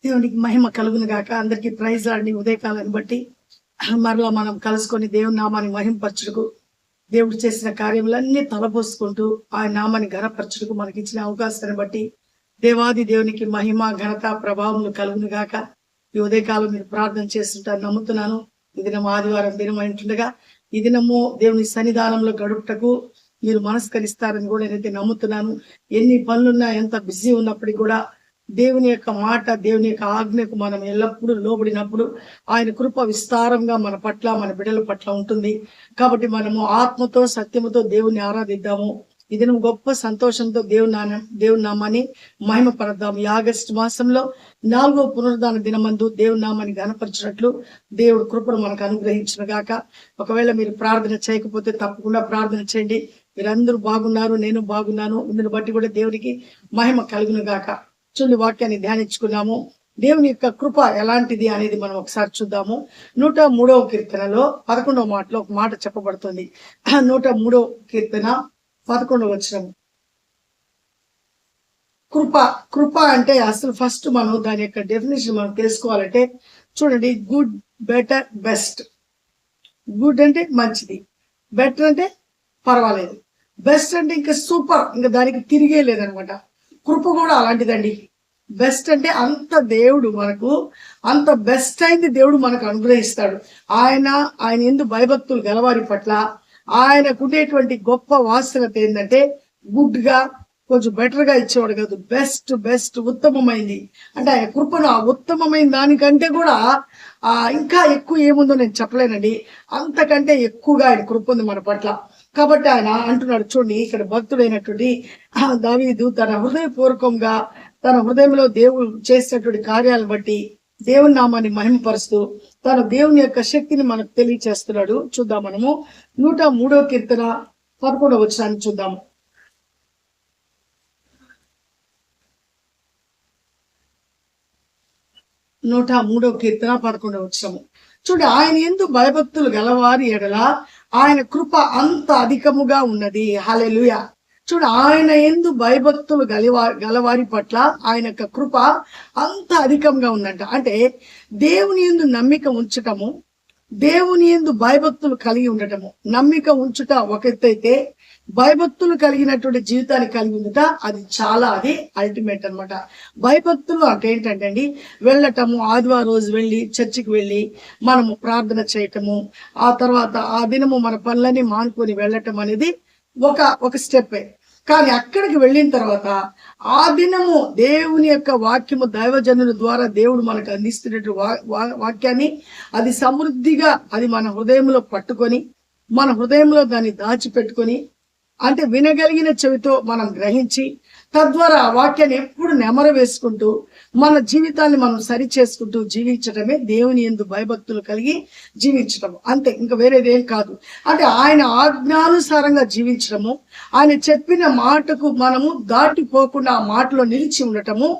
దేవునికి మహిమ కలుగును గాక. అందరికీ ప్రైజ్ లార్డ్. ఉదయకాలాన్ని బట్టి మరలా మనం కలుసుకొని దేవుని నామాన్ని మహిమపరచుటకు, దేవుడు చేసిన కార్యములన్నీ తలపోసుకుంటూ ఆయన నామాన్ని ఘనపరచుటకు మనకి ఇచ్చిన అవకాశాన్ని బట్టి దేవాది దేవునికి మహిమ ఘనత ప్రభావములు కలుగును గాక. ఈ ఉదయకాలం మీరు ప్రార్థన చేస్తుంటారు నమ్ముతున్నాను. ఈ దినం ఆదివారం దినం అంటుండగా ఈ దినము దేవుని సన్నిధానంలో గడుపుటకు మీరు మనస్కరిస్తారని కూడా నేనైతే నమ్ముతున్నాను. ఎన్ని పనులున్నా, ఎంత బిజీ ఉన్నప్పటికీ కూడా దేవుని యొక్క మాట, దేవుని యొక్క ఆజ్ఞకు మనం ఎల్లప్పుడూ లోబడినప్పుడు ఆయన కృప విస్తారంగా మన పట్ల, మన బిడ్డల పట్ల ఉంటుంది. కాబట్టి మనము ఆత్మతో సత్యముతో దేవుని ఆరాధిద్దాము. ఈ దినం గొప్ప సంతోషంతో దేవుని నామాన్ని మహిమపరద్దాం. ఈ ఆగస్టు మాసంలో 4వ పునరుద్ధాన దినమందు దేవుని నామాన్ని గణపరచినట్లు దేవుడు కృపను మనకు అనుగ్రహించిన గాక. ఒకవేళ మీరు ప్రార్థన చేయకపోతే తప్పకుండా ప్రార్థన చేయండి. మీరందరూ బాగున్నారు, నేను బాగున్నాను. ఇందుని బట్టి కూడా దేవునికి మహిమ కలుగును గాక. చూడండి, వాక్యాన్ని ధ్యానించుకున్నాము. దేవుని యొక్క కృప ఎలాంటిది అనేది మనం ఒకసారి చూద్దాము. 103వ కీర్తనలో 11వ మాటలో ఒక మాట చెప్పబడుతుంది. 103వ కీర్తన 11వ వచనం. కృప అంటే అసలు ఫస్ట్ మనం దాని యొక్క డెఫినేషన్ మనం తెలుసుకోవాలంటే చూడండి, గుడ్, బెటర్, బెస్ట్. గుడ్ అంటే మంచిది, బెటర్ అంటే పర్వాలేదు, బెస్ట్ అంటే ఇంకా సూపర్, ఇంకా దానికి తిరిగే లేదనమాట. కృప కూడా అలాంటిదండి. బెస్ట్ అంటే అంత దేవుడు మనకు అంత బెస్ట్ అయింది దేవుడు మనకు అనుగ్రహిస్తాడు. ఆయన ఎందు భయభక్తులు గలవారి పట్ల ఆయనకు ఉండేటువంటి గొప్ప వాస్తవత ఏంటంటే గుడ్ గా, కొంచెం బెటర్ గా ఇచ్చేవాడు కాదు, బెస్ట్ ఉత్తమమైంది. అంటే ఆయన కృపను ఆ ఉత్తమమైన దానికంటే కూడా ఇంకా ఎక్కువ ఏముందో నేను చెప్పలేనండి. అంతకంటే ఎక్కువగా ఆయన కృప ఉంది మన పట్ల. కాబట్టి ఆయన అంటున్నాడు, చూడండి, ఇక్కడ భక్తుడైనటువంటి దావీదు తన హృదయపూర్వకంగా తన హృదయంలో దేవుడు చేసినటువంటి కార్యాలను బట్టి దేవుని నామాన్ని మహిమపరుస్తూ తన దేవుని యొక్క శక్తిని మనకు తెలియచేస్తున్నాడు. చూద్దాం, మనము 103వ కీర్తన 11వ వచనాన్ని చూద్దాము. 103వ కీర్తన 11వ వచనము. చూడండి, ఆయన యందు భయభక్తులు గలవారి ఎడల ఆయన కృప అంత అధికముగా ఉన్నది. హల్లెలూయా. చూడు, ఆయన యందు భయభక్తులు గలవారి పట్ల ఆయన యొక్క కృప అంత అధికంగా ఉందంట. అంటే దేవుని యందు నమ్మిక ఉంచటము, దేవుని యందు భయభక్తులు కలిగి ఉండటము. నమ్మిక ఉంచుట ఒక ఎత్తు అయితే, భయభక్తులు కలిగినటువంటి జీవితాన్ని కలిగి ఉండట అది అల్టిమేట్ అనమాట. భయభక్తులు అంటే ఏంటంటే అండి, వెళ్ళటము, ఆదివారం రోజు వెళ్ళి చర్చికి వెళ్ళి మనము ప్రార్థన చేయటము, ఆ తర్వాత ఆ దినము మన పనులన్నీ మానుకొని వెళ్ళటం అనేది ఒక స్టెప్పే. కానీ అక్కడికి వెళ్ళిన తర్వాత ఆ దినము దేవుని యొక్క వాక్యము దైవజనుల ద్వారా దేవుడు మనకు అందిస్తున్నట్టు వాక్యాన్ని అది సమృద్ధిగా అది మన హృదయంలో పట్టుకొని, మన హృదయంలో దాన్ని దాచిపెట్టుకొని, అంటే వినగలిగిన చెవితో మనం గ్రహించి తద్వారా ఆ వాక్యాన్ని ఎప్పుడు నెమర వేసుకుంటూ మన జీవితాన్ని మనం సరి చేసుకుంటూ జీవించడమే దేవుని యందు భయభక్తులు కలిగి జీవించడం. అంతే, ఇంకా వేరేదేం కాదు. అంటే ఆయన ఆజ్ఞానుసారంగా జీవించడము, ఆయన చెప్పిన మాటకు మనము దాటిపోకుండా ఆ మాటలో నిలిచి ఉండటము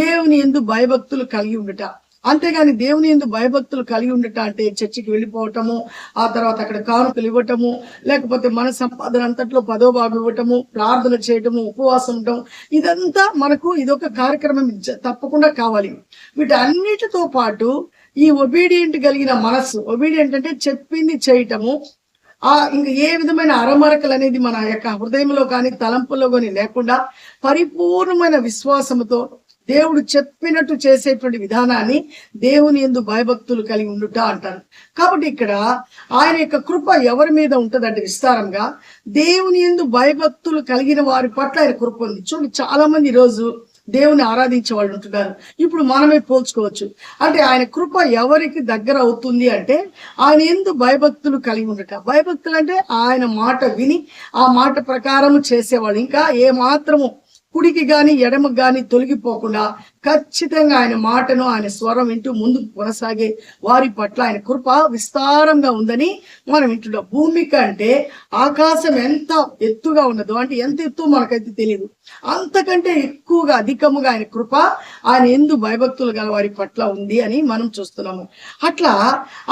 దేవుని యందు భయభక్తులు కలిగి ఉండట. అంతేగాని దేవుని యందు భయభక్తులు కలిగి ఉండట అంటే చర్చికి వెళ్ళిపోవటము, ఆ తర్వాత అక్కడ కానుకలు ఇవ్వటము, లేకపోతే మన సంపాదన అంతట్లో 10వ భాగం ఇవ్వటము, ప్రార్థన చేయటము, ఉపవాసం ఉండటం, ఇదంతా మనకు ఇదొక కార్యక్రమం తప్పకుండా కావాలి. వీటన్నిటితో పాటు ఈ ఒబీడియంట్ కలిగిన మనస్సు, ఒబీడియంట్ అంటే చెప్పింది చేయటము, ఇంకా ఏ విధమైన అరమరకలు అనేది మన యొక్క హృదయంలో కానీ తలంపుల్లో కానీ లేకుండా పరిపూర్ణమైన విశ్వాసముతో దేవుడు చెప్పినట్టు చేసేటువంటి విధానాన్ని దేవుని యందు భయభక్తులు కలిగి ఉండుట అంటారు. కాబట్టి ఇక్కడ ఆయన యొక్క కృప ఎవరి మీద ఉంటుందంటే విస్తారంగా దేవుని యందు భయభక్తులు కలిగిన వారి పట్ల ఆయన కృప ఉంది. చూడండి, చాలా మంది ఈరోజు దేవుని ఆరాధించే వాళ్ళు ఉంటున్నారు. ఇప్పుడు మనమే పోల్చుకోవచ్చు. అంటే ఆయన కృప ఎవరికి దగ్గర అవుతుంది అంటే ఆయన యందు భయభక్తులు కలిగి ఉండట. భయభక్తులు అంటే ఆయన మాట విని ఆ మాట ప్రకారం చేసేవాళ్ళు, ఇంకా ఏ మాత్రము కుడికి గాని ఎడమకు గాని తొలగిపోకుండా ఖచ్చితంగా ఆయన మాటను, ఆయన స్వరం వింటూ ముందుకు కొనసాగే వారి పట్ల ఆయన కృప విస్తారంగా ఉందని మనం వింటున్నాం. భూమి కంటే ఆకాశం ఎంత ఎత్తుగా ఉన్నదో, అంటే ఎంత ఎత్తు మనకైతే తెలియదు, అంతకంటే ఎక్కువగా అధికముగా ఆయన కృప ఆయన యందు భయభక్తులు గల వారి పట్ల ఉంది అని మనం చూస్తున్నాము. అట్లా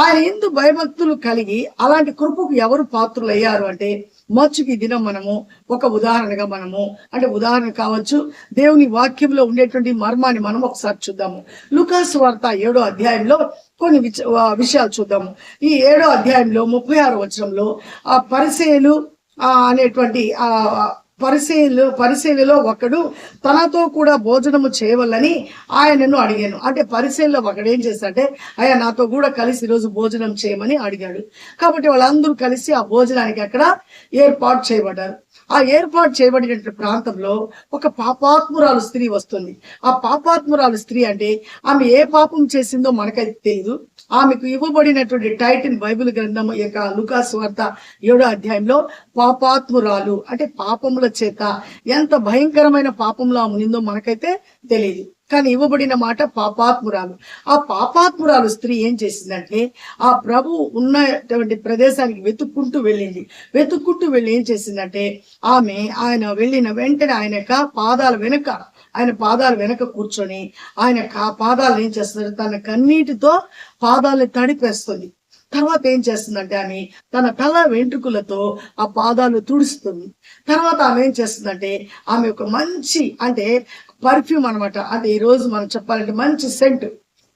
ఆయన యందు భయభక్తులు కలిగి అలాంటి కృపకు ఎవరు పాత్రులు అయ్యారు అంటే మచ్చుకి దినం మనము ఒక ఉదాహరణగా మనము అంటే ఉదాహరణ కావచ్చు, దేవుని వాక్యంలో ఉండేటువంటి మర్మాన్ని మనం ఒకసారి చూద్దాము. లూకాసు వార్త 7వ అధ్యాయంలో కొన్ని విషయాలు చూద్దాము. ఈ 7వ అధ్యాయంలో 36వ వచనంలో ఆ పరిసయ్యులు అనేటువంటి పరిసయ్యులలో ఒకడు తనతో కూడా భోజనము చేయవలని ఆయనను అడిగాను. అంటే పరిసయ్యుల్లో ఒకడు ఏం చేస్తాడంటే, అయ్యా నాతో కూడా కలిసి ఈరోజు భోజనం చేయమని అడిగాడు. కాబట్టి వాళ్ళందరూ కలిసి ఆ భోజనానికి అక్కడ ఏర్పాటు చేయబడ్డారు. ఆ ఏర్పాటు చేయబడిన ప్రాంతంలో ఒక పాపాత్మురాలు స్త్రీ వస్తుంది. ఆ పాపాత్మురాలు స్త్రీ అంటే ఆమె ఏ పాపం చేసిందో మనకైతే తెలియదు. ఆమెకు ఇవ్వబడినటువంటి టైటిల్ బైబిల్ గ్రంథం యొక్క లూకాసు వార్త 7వ అధ్యాయంలో పాపాత్మురాలు అంటే పాపముల చేత ఎంత భయంకరమైన పాపంలో ఉన్నిందో మనకైతే తెలియదు. కానీ ఇవ్వబడిన మాట పాపాత్మురాలు. ఆ పాపాత్మురాలు స్త్రీ ఏం చేసిందంటే ఆ ప్రభు ఉన్నటువంటి ప్రదేశానికి వెతుక్కుంటూ వెళ్ళింది. వెతుక్కుంటూ వెళ్ళి ఏం చేసిందంటే ఆయన వెళ్ళిన వెంటనే ఆయన పాదాల వెనక కూర్చొని ఆయన పాదాలు ఏం చేస్తున్నారు, తన కన్నీటితో పాదాలను తడిపేస్తుంది. తర్వాత ఏం చేస్తుందంటే ఆమె తన తల వెంట్రుకలతో ఆ పాదాలు తుడుస్తుంది. తర్వాత ఆమె ఏం చేస్తుందంటే ఆమె ఒక మంచి అంటే పర్ఫ్యూమ్ అనమాట. అంటే ఈ రోజు మనం చెప్పాలంటే మంచి సెంట్,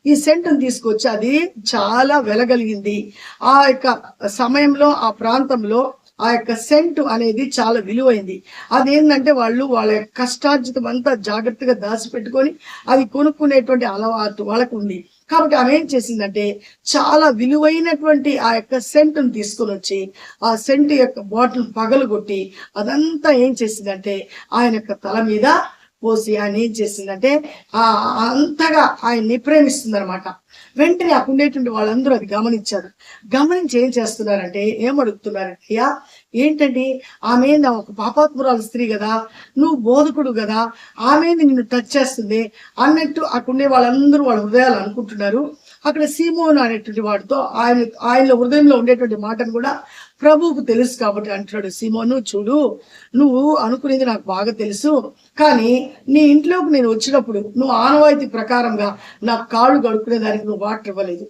ఈ సెంట్ని తీసుకొచ్చి అది చాలా వెలగలిగింది. ఆ యొక్క సమయంలో ఆ ప్రాంతంలో ఆ యొక్క సెంట్ అనేది చాలా విలువైంది. అదేంటంటే వాళ్ళ కష్టార్జితం అంతా జాగ్రత్తగా దాచిపెట్టుకొని అది కొనుక్కునేటువంటి అలవాటు వాళ్ళకు ఉంది. కాబట్టి ఆమె ఏం చేసిందంటే చాలా విలువైనటువంటి ఆ యొక్క సెంట్ను తీసుకొని వచ్చి ఆ సెంట్ యొక్క బాటిల్ పగలగొట్టి అదంతా ఏం చేసిందంటే ఆయన యొక్క తల మీద పోసి ఆయన ఏం చేసిందంటే అంతగా ఆయన్ని ప్రేమిస్తుంది అనమాట. వెంటనే అక్కడ ఉండేటువంటి వాళ్ళందరూ అది గమనించారు. గమనించి ఏం చేస్తున్నారంటే ఏమడుగుతున్నారంటే, అయ్యా ఏంటండి ఆమె ఒక పాపాత్మురాలు స్త్రీ కదా, నువ్వు బోధకుడు కదా, ఆమె నిన్ను టచ్ చేస్తుంది అన్నట్టు అక్కడుండే వాళ్ళందరూ వాళ్ళ హృదయాలు అనుకుంటున్నారు. అక్కడ సీమోను అనేటువంటి వాడితో ఆయనలో హృదయంలో ఉండేటువంటి మాటను కూడా ప్రభువుకు తెలుసు కాబట్టి అంటున్నాడు, సీమోను చూడు, నువ్వు అనుకునేది నాకు బాగా తెలుసు, కానీ నీ ఇంట్లోకి నేను వచ్చినప్పుడు నువ్వు ఆనవాయితీ ప్రకారంగా నా కాళ్ళు కడుక్కునే దానికి నువ్వు వాటర్ ఇవ్వలేదు.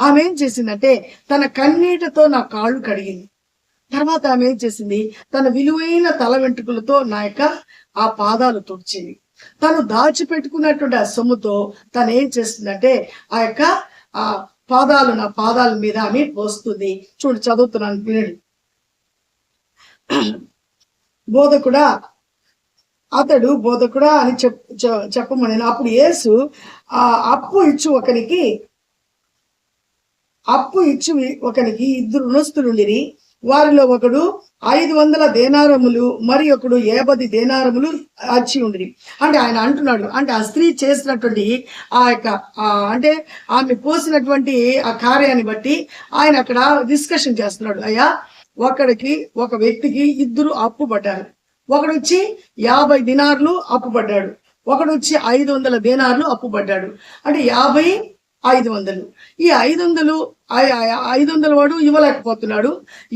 ఆమె ఏం చేసిందంటే తన కన్నీటితో నా కాళ్ళు కడిగింది. తర్వాత ఆమె ఏం చేసింది, తన విలువైన తల వెంట్రుకలతో నా యొక్క ఆ పాదాలు తుడిచింది. తను దాచిపెట్టుకున్నటువంటి ఆ సొమ్ముతో తను ఏం చేస్తుందంటే ఆ యొక్క నా పాదాల మీద ఆమె పోస్తుంది. చూడు చదువుతున్నాను, వినండి. బోధకుడా అని చెప్పమని అప్పుడు యేసు అప్పు ఇచ్చి ఒకనికి ఇద్దరు రుణస్తులుండిరి. వారిలో ఒకడు 500 దేనారములు మరి ఒకడు 50 దేనారములు అచ్చి ఉండి. అంటే ఆయన అంటున్నాడు, అంటే ఆ స్త్రీ చేసినటువంటి ఆ యొక్క అంటే ఆమె పోసినటువంటి ఆ కార్యాన్ని బట్టి ఆయన అక్కడ డిస్కషన్ చేస్తున్నాడు. అయ్యా ఒక వ్యక్తికి ఇద్దరు అప్పు పడ్డారు. ఒకడు వచ్చి 50 దినార్లు అప్పు పడ్డాడు, ఒకడు వచ్చి 500 దేనార్లు అప్పు పడ్డాడు. అంటే 50 500. ఈ 500 వాడు ఇవ్వలేకపోతున్నాడు,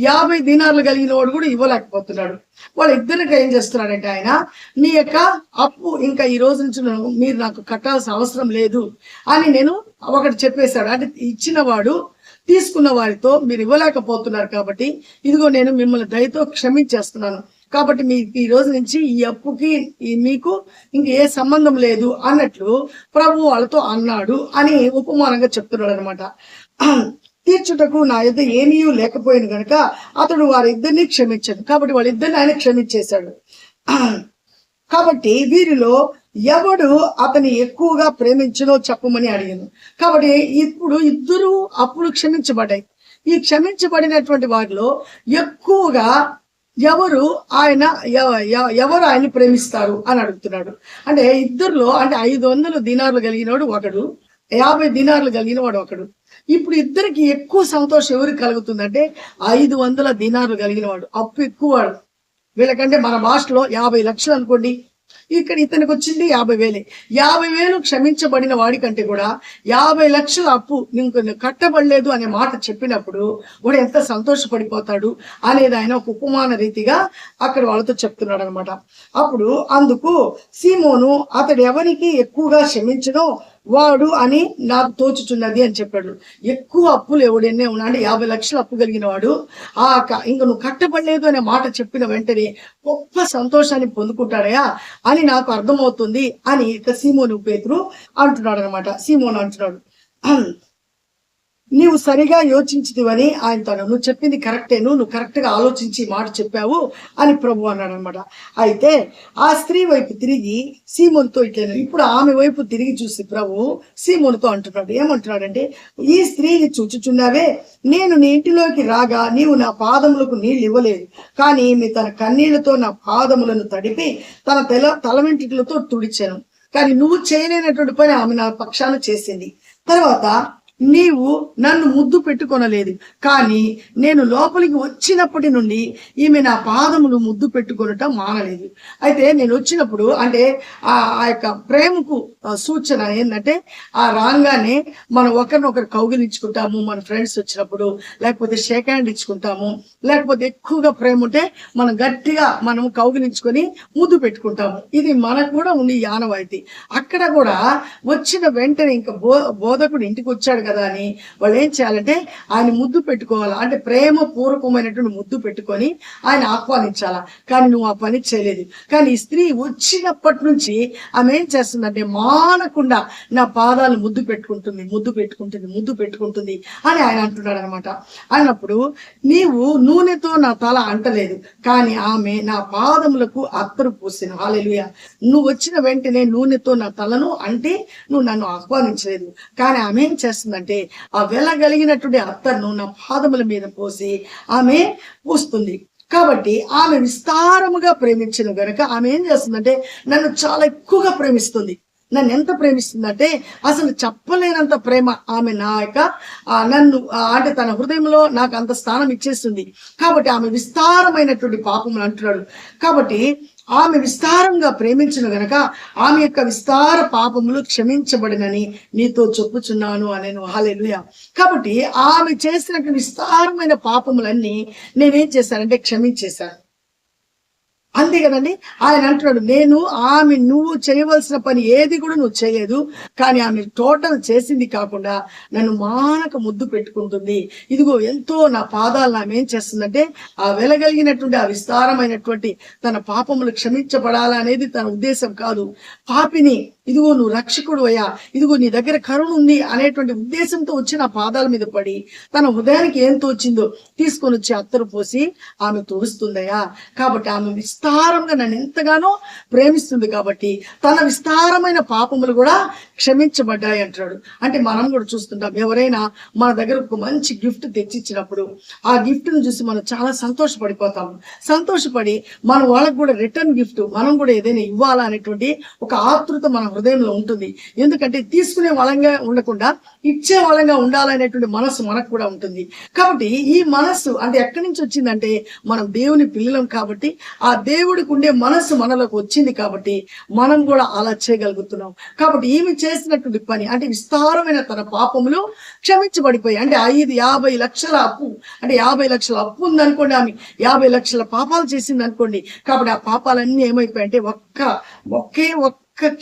50 దినార్లు కలిగిన వాడు కూడా ఇవ్వలేకపోతున్నాడు. వాళ్ళిద్దరికి ఏం చేస్తున్నాడంటే ఆయన నీ యొక్క అప్పు ఇంకా ఈ రోజు నుంచి మీరు నాకు కట్టాల్సిన అవసరం లేదు అని నేను ఒకటి చెప్పేశాడు. అంటే ఇచ్చిన వాడు తీసుకున్న వారితో మీరు ఇవ్వలేకపోతున్నారు కాబట్టి ఇదిగో నేను మిమ్మల్ని దయతో క్షమించేస్తున్నాను, కాబట్టి మీకు ఈ రోజు నుంచి ఈ అప్పుకి మీకు ఇంక ఏ సంబంధం లేదు అన్నట్లు ప్రభు వాళ్ళతో అన్నాడు అని ఉపమానంగా చెప్తున్నాడు అనమాట. తీర్చుటకు నా యొద్ద ఏమీ లేకపోయింది కనుక అతడు వారిద్దరిని క్షమించాడు. కాబట్టి వాళ్ళిద్దరిని ఆయన క్షమించేశాడు. కాబట్టి వీరిలో ఎవడు అతని ఎక్కువగా ప్రేమించనో చెప్పమని అడిగాను. కాబట్టి ఇప్పుడు ఇద్దరు అప్పుడు క్షమించబడ్డాయి. ఈ క్షమించబడినటువంటి వారిలో ఎక్కువగా ఎవరు ఆయన్ని ప్రేమిస్తారు అని అడుగుతున్నాడు. అంటే ఇద్దరులో అంటే 500 దినార్లు కలిగినవాడు ఒకడు, 50 దినార్లు కలిగిన వాడు ఒకడు. ఇప్పుడు ఇద్దరికి ఎక్కువ సంతోషం ఎవరికి కలుగుతుందంటే 500 దినార్లు కలిగిన వాడు, అప్పు ఎక్కువ వాడు. వీళ్ళకంటే మన భాషలో 50 లక్షలు అనుకోండి, ఇక్కడ ఇతనికి వచ్చింది 50,000. 50,000 క్షమించబడిన వాడి కంటే కూడా 50 లక్షల అప్పు నీకు కట్టబడలేదు అనే మాట చెప్పినప్పుడు వాడు ఎంత సంతోషపడిపోతాడు అనేది ఆయన ఒక ఉపమాన రీతిగా అక్కడ వాళ్ళతో చెప్తున్నాడు అనమాట. అప్పుడు అందుకు సీమోను అతడు ఎవరికి ఎక్కువగా క్షమించనో వాడు అని నాకు తోచుచున్నది అని చెప్పాడు. ఎక్కువ అప్పులు ఎవడెన్నే ఉన్నా అంటే 50 లక్షలు అప్పు కలిగిన వాడు ఇంక నువ్వు కట్టబడలేదు అనే మాట చెప్పిన వెంటనే గొప్ప సంతోషాన్ని పొందుకుంటాడయా అని నాకు అర్థమవుతుంది అని ఇక సీమోను పేతురు అంటున్నాడు అనమాట. సీమోను అంటున్నాడు, నీవు సరిగా యోచించిదివని ఆయనతో, నువ్వు చెప్పింది కరెక్టే, నువ్వు కరెక్ట్ గా ఆలోచించి మాట చెప్పావు అని ప్రభు అన్నాడు అనమాట. అయితే ఆ స్త్రీ వైపు తిరిగి సీమోనుతో ఇట్లా, ఇప్పుడు ఆమె వైపు తిరిగి చూసి ప్రభు సీమోనుతో అంటున్నాడు, ఏమంటున్నాడంటే, ఈ స్త్రీని చూచుచున్నావే, నేను నీ ఇంటిలోకి రాగా నీవు నా పాదములకు నీళ్ళు ఇవ్వలేదు, కానీ ఈమె తన కన్నీళ్లతో నా పాదములను తడిపి తన తల వెంట్రుకలతో తుడిచాను, కానీ నువ్వు చేయలేనటువంటి పని ఆమె నా పక్షాన చేసింది. తర్వాత నీవు నన్ను ముద్దు పెట్టుకొనలేదు, కానీ నేను లోపలికి వచ్చినప్పటి నుండి ఈమె నా పాదములు ముద్దు పెట్టుకొనటం మానలేదు. అయితే నేను వచ్చినప్పుడు అంటే ఆ యొక్క ప్రేమకు సూచన ఏంటంటే, ఆ రాగానే మనం ఒకరినొకరు కౌగిలించుకుంటాము, మన ఫ్రెండ్స్ వచ్చినప్పుడు, లేకపోతే షేక్ హ్యాండ్ ఇచ్చుకుంటాము, లేకపోతే ఎక్కువగా ప్రేమ ఉంటే మనం గట్టిగా మనము కౌగిలించుకొని ముద్దు పెట్టుకుంటాము. ఇది మనకు కూడా ఉంది ఆనవాయితీ. అక్కడ కూడా వచ్చిన వెంటనే ఇంకా బోధకుడు ఇంటికి వచ్చాడు కదా అని వాళ్ళు ఏం చేయాలంటే ఆయన ముద్దు పెట్టుకోవాలా, అంటే ప్రేమ పూర్వకమైనటువంటి ముద్దు పెట్టుకొని ఆయన ఆహ్వానించాలా. కానీ నువ్వు ఆ పని చేయలేదు. కానీ ఈ స్త్రీ వచ్చినప్పటి నుంచి ఆమె ఏం చేస్తుందంటే మానకుండా నా పాదాలు ముద్దు పెట్టుకుంటుంది అని ఆయన అంటున్నాడు అనమాట. అన్నప్పుడు నీవు నూనెతో నా తల అంటలేదు, కానీ ఆమె నా పాదములకు అత్తరు పూసిన. హల్లెలూయా. నువ్వు వచ్చిన వెంటనే నూనెతో నా తలను అంటే నువ్వు నన్ను ఆహ్వానించలేదు, కానీ ఆమె ఏం చేస్తుందంటే ఆ వెళ్ళగలిగినటువంటి అత్తరును నా పాదముల మీద పోసి ఆమె పూస్తుంది. కాబట్టి ఆమె విస్తారముగా ప్రేమించిన గనుక ఆమె ఏం చేస్తుందంటే నన్ను చాలా ఎక్కువగా ప్రేమిస్తుంది. నన్ను ఎంత ప్రేమిస్తుందంటే అసలు చెప్పలేనంత ప్రేమ ఆమె నా యొక్క నన్ను అంటే తన హృదయంలో నాకు అంత స్థానం ఇచ్చేస్తుంది. కాబట్టి ఆమె విస్తారమైనటువంటి పాపములు అంటున్నాడు. కాబట్టి ఆమె విస్తారంగా ప్రేమించిన గనక ఆమె యొక్క విస్తార పాపములు క్షమించబడినని నీతో చెప్పుచున్నాను అనేను. హల్లెలూయా. కాబట్టి ఆమె చేసినటువంటి విస్తారమైన పాపములన్నీ నేనేం చేశానంటే క్షమించేశాను. అంతే కదండి. ఆయన అంటున్నాడు, నువ్వు చేయవలసిన పని ఏది కూడా నువ్వు చేయలేదు, కానీ ఆమె టోటల్ చేసింది కాకుండా నన్ను మానక ముద్దు పెట్టుకుంటుంది. ఇదిగో ఎంతో నా పాదాలను ఆమె ఏం చేస్తుందంటే ఆ వెలగలిగినటువంటి ఆ విస్తారమైనటువంటి తన పాపములు క్షమించబడాలా అనేది తన ఉద్దేశం కాదు. పాపిని ఇదిగో నువ్వు రక్షకుడు అయ్యా, ఇదిగో నీ దగ్గర కరుణ ఉంది అనేటువంటి ఉద్దేశంతో వచ్చి నా పాదాల మీద పడి తన హృదయానికి ఏం తోచిందో తీసుకొని వచ్చి అత్తరు పోసి ఆమె తుడుస్తుందయ్యా. కాబట్టి ఆమె విస్తారంగా నన్ను ఎంతగానో ప్రేమిస్తుంది, కాబట్టి తన విస్తారమైన పాపములు కూడా క్షమించబడ్డాయి అంటాడు. అంటే మనం కూడా చూస్తుంటాం, ఎవరైనా మన దగ్గర ఒక మంచి గిఫ్ట్ తెచ్చిచ్చినప్పుడు ఆ గిఫ్ట్ ను చూసి మనం చాలా సంతోషపడిపోతాము. సంతోషపడి మన వాళ్ళకు కూడా రిటర్న్ గిఫ్ట్ మనం కూడా ఏదైనా ఇవ్వాలా అనేటువంటి ఒక ఆతృత మన హృదయంలో ఉంటుంది. ఎందుకంటే తీసుకునే వాళ్ళంగా ఉండకుండా ఇచ్చే వాళ్ళంగా ఉండాలనేటువంటి మనసు మనకు కూడా ఉంటుంది. కాబట్టి ఈ మనస్సు అంటే ఎక్కడి నుంచి వచ్చిందంటే మనం దేవుని పిల్లలం కాబట్టి ఆ దేవుడికి ఉండే మనస్సు మనలోకి వచ్చింది కాబట్టి మనం కూడా అలా చేయగలుగుతున్నాం. కాబట్టి ఈమె చేసినటువంటి పని అంటే విస్తారమైన తన పాపములు క్షమించబడిపోయాయి. అంటే 50 లక్షల అప్పు, అంటే 50 లక్షల అప్పు ఉందనుకోండి, ఆమె 50 లక్షల పాపాలు చేసింది అనుకోండి. కాబట్టి ఆ పాపాలన్నీ ఏమైపోయాయంటే ఒకే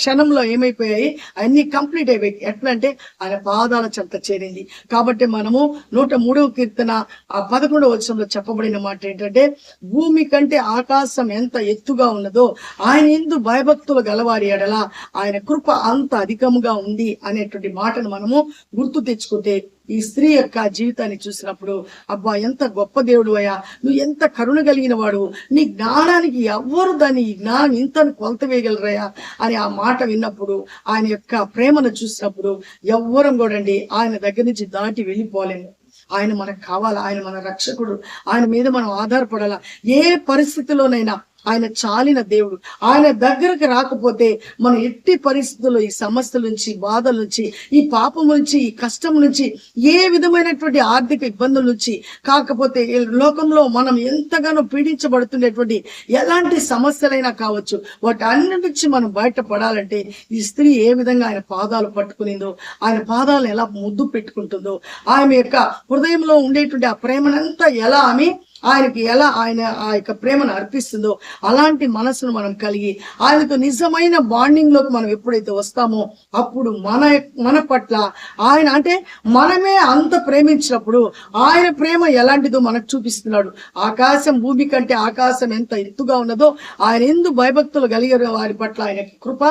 క్షణంలో ఏమైపోయాయి, అన్ని కంప్లీట్ అయిపోయాయి. ఎట్లా అంటే ఆయన పాదాల చెంత చేరింది. కాబట్టి మనము 103వ కీర్తన 11వ వచనంలో చెప్పబడిన మాట ఏంటంటే, భూమి కంటే ఆకాశం ఎంత ఎత్తుగా ఉన్నదో ఆయన యందు భయభక్తులు గలవారి ఎడల ఆయన కృప అంత అధికముగా ఉంది అనేటువంటి మాటను మనము గుర్తు తెచ్చుకుంటే ఈ స్త్రీ యొక్క జీవితాన్ని చూసినప్పుడు అబ్బా ఎంత గొప్ప దేవుడు అయ్యా, నువ్వు ఎంత కరుణ కలిగిన వాడు, నీ జ్ఞానానికి ఎవ్వరు దాన్ని ఈ జ్ఞానం ఇంత కొలత వేయగలరయ్యా అని ఆ మాట విన్నప్పుడు, ఆయన యొక్క ప్రేమను చూసినప్పుడు ఎవ్వరం కూడా ఆయన దగ్గర నుంచి దాటి వెళ్ళిపోలేము. ఆయన మనకు కావాలా, ఆయన మన రక్షకుడు, ఆయన మీద మనం ఆధారపడాలా. ఏ పరిస్థితిలోనైనా ఆయన చాలిన దేవుడు. ఆయన దగ్గరకు రాకపోతే మనం ఎట్టి పరిస్థితుల్లో ఈ సమస్యల నుంచి, బాధల నుంచి, ఈ పాపం నుంచి, ఈ కష్టం నుంచి, ఏ విధమైనటువంటి ఆర్థిక ఇబ్బందుల నుంచి, కాకపోతే లోకంలో మనం ఎంతగానో పీడించబడుతున్నటువంటి ఎలాంటి సమస్యలైనా కావచ్చు, వాటి అన్నిటి నుంచి మనం బయటపడాలంటే ఈ స్త్రీ ఏ విధంగా ఆయన పాదాలు పట్టుకునిందో, ఆయన పాదాలను ఎలా ముద్దు పెట్టుకుంటుందో, ఆమె యొక్క హృదయంలో ఉండేటువంటి ఆ ప్రేమనంతా ఎలా ఆమె ఆయనకి ఎలా ఆయన ఆ యొక్క ప్రేమను అర్పిస్తుందో అలాంటి మనసును మనం కలిగి ఆయనతో నిజమైన బాండింగ్ లోకి మనం ఎప్పుడైతే వస్తామో అప్పుడు మన పట్ల ఆయన అంటే మనమే అంత ప్రేమించినప్పుడు ఆయన ప్రేమ ఎలాంటిదో మనకు చూపిస్తున్నాడు. ఆకాశం భూమి కంటే ఆకాశం ఎంత ఎత్తుగా ఉన్నదో ఆయన ఎందు భయభక్తులు కలిగిన వారి పట్ల ఆయనకి కృప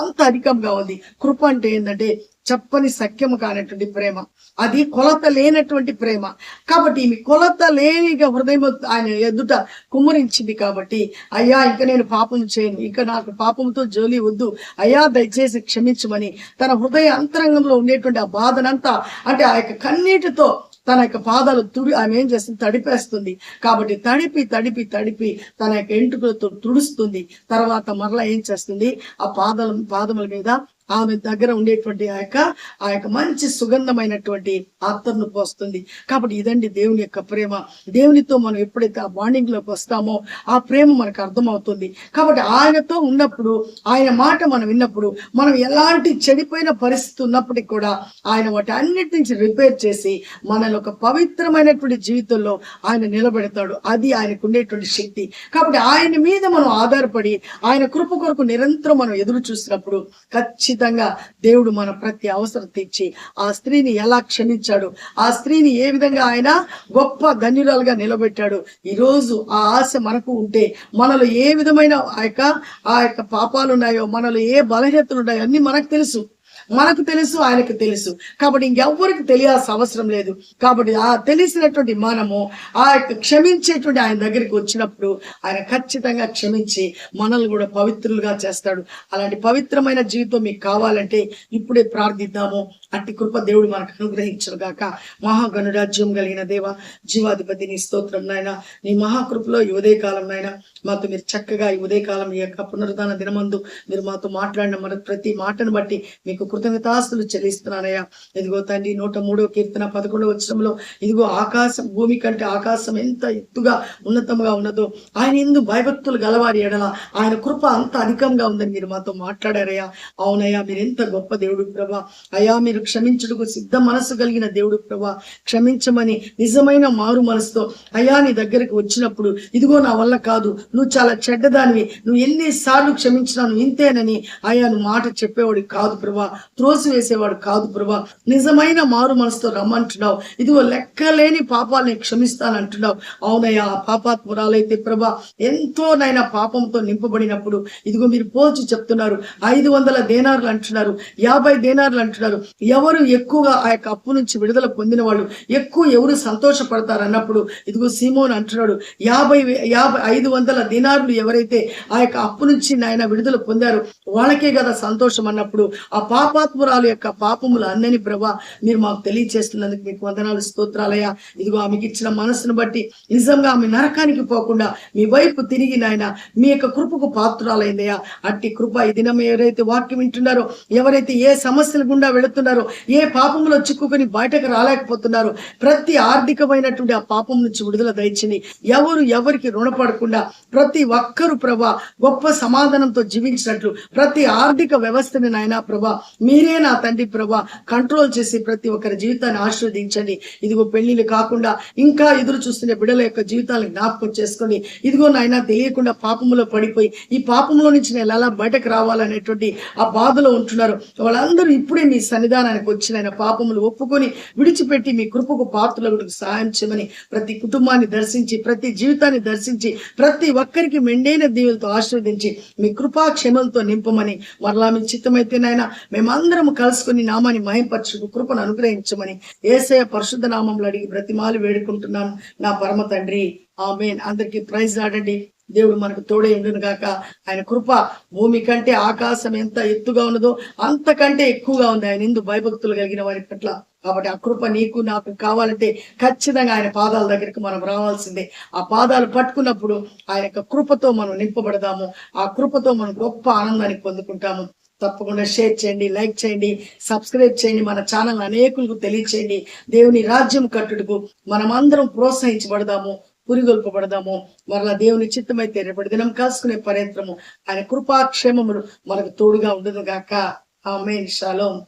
అంత అధికంగా ఉంది. కృప అంటే ఏంటంటే చెప్పని సఖ్యము కానటువంటి ప్రేమ, అది కొలత లేనటువంటి ప్రేమ. కాబట్టి ఈమె కొలత లేనిగా హృదయం ఆయన ఎదుట కుమ్మరించింది. కాబట్టి అయ్యా ఇంకా నేను పాపం చేయను, ఇంకా నాకు పాపంతో జోలి వద్దు, అయ్యా దయచేసి క్షమించమని తన హృదయ అంతరంగంలో ఉండేటువంటి ఆ బాధనంతా అంటే ఆ యొక్క కన్నీటితో తన యొక్క పాదాలు ఆమె ఏం చేస్తుంది, తడిపేస్తుంది. కాబట్టి తడిపి తడిపి తడిపి తన యొక్క ఎంటుకలతో తుడుస్తుంది. తర్వాత మరలా ఏం చేస్తుంది, ఆ పాదముల మీద ఆమె దగ్గర ఉండేటువంటి ఆ యొక్క మంచి సుగంధమైనటువంటి అత్తరును పోస్తుంది. కాబట్టి ఇదండి దేవుని యొక్క ప్రేమ. దేవునితో మనం ఎప్పుడైతే ఆ బాండింగ్ లోకి వస్తామో ఆ ప్రేమ మనకు అర్థమవుతుంది. కాబట్టి ఆయనతో ఉన్నప్పుడు, ఆయన మాట మనం విన్నప్పుడు, మనం ఎలాంటి చెడిపోయిన పరిస్థితి ఉన్నప్పటికీ కూడా ఆయన వాటి అన్నిటి నుంచి రిపేర్ చేసి మనల్ని ఒక పవిత్రమైనటువంటి జీవితంలో ఆయన నిలబెడతాడు. అది ఆయనకు ఉండేటువంటి శక్తి. కాబట్టి ఆయన మీద మనం ఆధారపడి ఆయన కృప కొరకు నిరంతరం మనం ఎదురు చూసినప్పుడు ఖచ్చితంగా దేవుడు మన ప్రతి అవసరం తీర్చి ఆ స్త్రీని ఎలా క్షమించాడు, ఆ స్త్రీని ఏ విధంగా ఆయన గొప్ప ధన్యురాలుగా నిలబెట్టాడు. ఈ రోజు ఆ ఆశ మనకు ఉంటే మనలో ఏ విధమైన ఆ యొక్క పాపాలు ఉన్నాయో, మనలో ఏ బలహీనతలు ఉన్నాయో అన్ని మనకు తెలుసు, ఆయనకు తెలుసు. కాబట్టి ఇంకెవ్వరికి తెలియాల్సిన అవసరం లేదు. కాబట్టి ఆ తెలిసినటువంటి మనము ఆ యొక్క క్షమించేటువంటి ఆయన దగ్గరికి వచ్చినప్పుడు ఆయన ఖచ్చితంగా క్షమించి మనల్ని కూడా పవిత్రులుగా చేస్తాడు. అలాంటి పవిత్రమైన జీవితం మీకు కావాలంటే ఇప్పుడే ప్రార్థిద్దాము. అట్టి కృప దేవుడు మనకు అనుగ్రహించను గాక. మహాగణరాజ్యం కలిగిన దేవ, జీవాధిపతి నీ స్తోత్రం నాయన. నీ మహాకృపలో ఈ ఉదయకాలం నాయన మాతో మీరు చక్కగా ఈ ఉదయకాలం ఈ యొక్క పునరుద్ధాన దినమందు మీరు మాతో మాట్లాడిన మన ప్రతి మాటను బట్టి మీకు కృతజ్ఞతాస్తులు చెల్లిస్తున్నానయ్యా. ఇదిగో తండ్రి 103వ కీర్తన 11వ వచనంలో ఇదిగో ఆకాశం భూమి కంటే ఆకాశం ఎంత ఎత్తుగా ఉన్నతంగా ఉన్నదో ఆయన ఎందు భయభక్తులు గలవారి ఎడల ఆయన కృప అంత అధికంగా ఉందని మీరు మాతో మాట్లాడారయ్యా. అవునయ్యా, మీరు ఎంత గొప్ప దేవుడు ప్రభా. అయ్యా, మీరు క్షమించుటకు సిద్ధ మనసు కలిగిన దేవుడు ప్రభా. క్షమించమని నిజమైన మారు మనసుతో అయ్యా నీ దగ్గరికి వచ్చినప్పుడు ఇదిగో నా వల్ల కాదు, నువ్వు చాలా చెడ్డదానివి, నువ్వు ఎన్నిసార్లు క్షమించినా నువ్వు ఇంతేనని అయ్యా నువ్వు మాట చెప్పేవాడు కాదు ప్రభా, త్రోసి వేసేవాడు కాదు ప్రభా. నిజమైన మారు మనసుతో రమ్మంటున్నావు. ఇదిగో లెక్కలేని పాపాలని క్షమిస్తానంటున్నావు. అవునయ్యా, పాపాత్మురాలైతే ప్రభా ఎంతో నైనా పాపంతో నింపబడినప్పుడు ఇదిగో మీరు పోల్చి చెప్తున్నారు. 500 దేనార్లు అంటున్నారు, 50 దేనార్లు అంటున్నారు. ఎవరు ఎక్కువగా ఆ యొక్క అప్పు నుంచి విడుదల పొందిన వాళ్ళు ఎక్కువ ఎవరు సంతోషపడతారు అన్నప్పుడు ఇదిగో సీమోన్ అంటున్నాడు 500 దినార్లు ఎవరైతే ఆ యొక్క అప్పు నుంచి నాయన విడుదల పొందారు వాళ్ళకే కదా సంతోషం అన్నప్పుడు ఆ పాపాత్మురాలు యొక్క పాపములు అన్నని ప్రభా మీరు మాకు తెలియచేస్తున్నందుకు మీకు వందనాలు స్తోత్రాలయ్యా. ఇదిగో ఆమెకి ఇచ్చిన మనసును బట్టి నిజంగా ఆమె నరకానికి పోకుండా మీ వైపు తిరిగి నాయన మీ యొక్క కృపకు పాత్రురాలైందయ్యా. అట్టి కృప ఈ దినం ఎవరైతే వాక్యం వింటున్నారో, ఎవరైతే ఏ సమస్యల గుండా వెళుతున్నారో, ఏ పాపంలో చిక్కుకొని బయటకు రాలేకపోతున్నారో ప్రతి ఆర్థికమైనటువంటి ఆ పాపం నుంచి విడుదల దయచని ఎవరికి రుణపడకుండా ప్రతి ఒక్కరు ప్రభా గొప్ప సమాధానంతో జీవించినట్లు ప్రతి ఆర్థిక వ్యవస్థని నాయనా ప్రభా మీరే నా తండ్రి ప్రభా కంట్రోల్ చేసి ప్రతి ఒక్కరి జీవితాన్ని ఆశీర్వదించండి. ఇదిగో పెళ్లిళ్ళు కాకుండా ఇంకా ఎదురు చూస్తున్న బిడ్డల యొక్క జీవితాలను జ్ఞాపకం చేసుకొని ఇదిగో నాయన తెలియకుండా పాపంలో పడిపోయి ఈ పాపంలో నుంచి నేను ఎలా బయటకు రావాలనేటువంటి ఆ బాధలో ఉంటున్నారు. వాళ్ళందరూ ఇప్పుడే మీ సన్నిధానానికి వచ్చిన ఆయన పాపములు ఒప్పుకొని విడిచిపెట్టి మీ కృపకు పాత్రలకు సహాయం చేయమని ప్రతి కుటుంబాన్ని దర్శించి ప్రతి జీవితాన్ని దర్శించి ప్రతి ఒక్కరికి మెండైన దీవులతో ఆశీర్వదించి మీ కృపా క్షమలతో నింపమని మరలా మీ చిత్తమైతే నాయన మేమందరం కలుసుకుని నామాన్ని మహింపరచు కృపను అనుగ్రహించమని యేసయ్య పరిశుద్ధ నామంలో అడిగి బ్రతిమాలి వేడుకుంటున్నాను నా పరమ తండ్రి, ఆమేన్. అందరికీ ప్రైజ్ ఆడండి. దేవుడు మనకు తోడే ఉండును గాక. ఆయన కృప భూమి కంటే ఆకాశం ఎంత ఎత్తుగా ఉన్నదో అంతకంటే ఎక్కువగా ఉంది ఆయన ఎందు భయభక్తులు కలిగిన వారి పట్ల. కాబట్టి ఆ కృప నీకు నాకు కావాలంటే ఖచ్చితంగా ఆయన పాదాల దగ్గరికి మనం రావాల్సిందే. ఆ పాదాలు పట్టుకున్నప్పుడు ఆయన యొక్క కృపతో మనం నింపబడదాము. ఆ కృపతో మనం గొప్ప ఆనందాన్ని పొందుకుంటాము. తప్పకుండా షేర్ చేయండి, లైక్ చేయండి, సబ్స్క్రైబ్ చేయండి, మన ఛానల్ అనేకులకు తెలియచేయండి. దేవుని రాజ్యం కట్టుటకు మనమందరం ప్రోత్సహించబడదాము, పురిగొల్పబడదాము. మరలా దేవుని చిత్తమైతే రేపటి దినం కలుసుకునే ప్రయత్నము ఆయన కృపాక్షేమములు మనకు తోడుగా ఉండదు గాక. ఆమేన్. షాలోమ్.